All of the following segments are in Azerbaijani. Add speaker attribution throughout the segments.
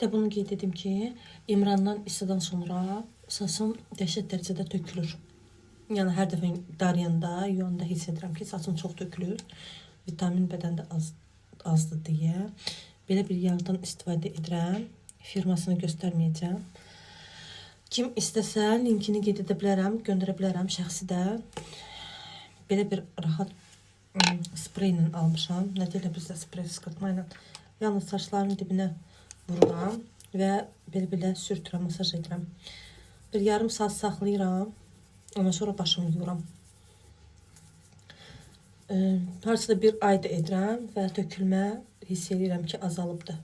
Speaker 1: Bir de bunu qeyd edim ki, İmrandan istidən sonra saçım dəhşət dərəcədə tökülür. Yəni hər dəfə darıyanda, yuyanda hiss edirəm ki, saçım çox tökülür. Vitamin bədəndə azdır deyə. Belə bir yağdan istifadə edirəm. Firmasını göstərməyəcəm. Kim istəsə linkini qeyd edə bilərəm, göndərə bilərəm şəxsidə. Belə bir rahat spreylə almışam. Nə deyirlər bizdə sprey sıxırtma ilə. Yalnız saçların dibinə vururam və belə sürtürəm, masaj edirəm. Bir yarım saat saxlayıram. Ondan sonra başımı yuyuram. Harcıda bir ayda edirəm və tökülmə hiss edirəm ki, azalıbdır.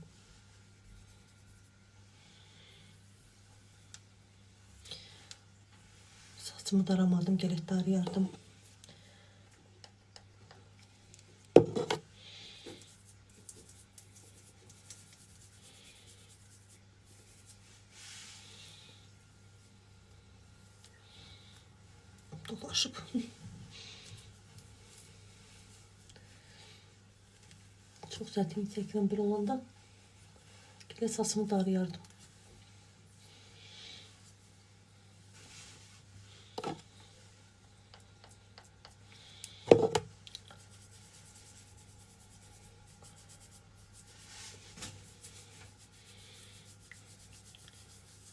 Speaker 1: Saçımı daramadım, gələk darıyardım. Dolaşıb. Çox çətin çəkirəm bir olanda. Gələ saçımı darıyardım.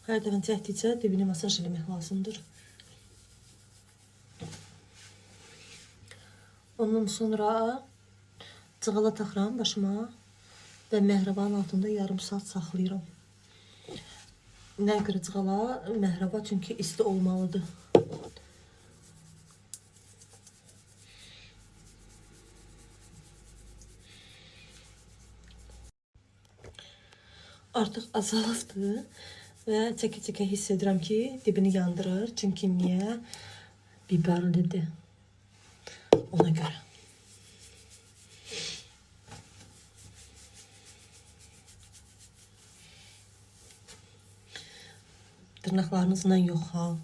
Speaker 1: Hər dəfə çəkdikcə dibini masaj eləmək lazımdır. Ondan sonra cığala taxıram başıma və məhribanın altında yarım saat saxlayıram. Nə görə cığala? Məhrəba çünki isti olmalıdır. Artıq azalıbdır və çəkə-çəkə hiss edirəm ki, dibini yandırır. Çünki niyə? Biberlidir. Ona görə. Dırnaqlarınızla yox ha.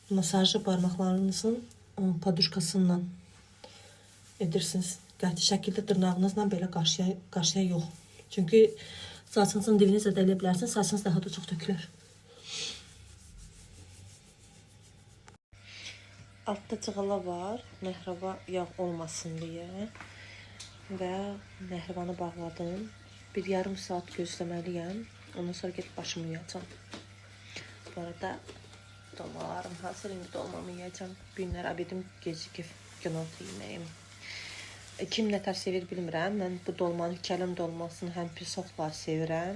Speaker 1: Masajı barmaqlarınızın paduşkasından edirsiniz. Qəti şəkildə dırnağınızla belə qarşıya yox. Çünki saçınızın dibini zədələyə bilərsiniz, saçınız daha da çox tökülür. Altda cığala var, məhrəba yağ olmasın deyə və məhribanı bağladım. Bir yarım saat gözləməliyəm. Ondan sonra gedib başımı yuyacam. Bu arada dolmalarım hazır, indi dolmamı yiyəcəm. Bu günlər abedim gecikib günorta yeməyim. Kim nətər sevir bilmirəm. Mən bu dolmanın kələm dolmasını həm pisoqla sevirəm.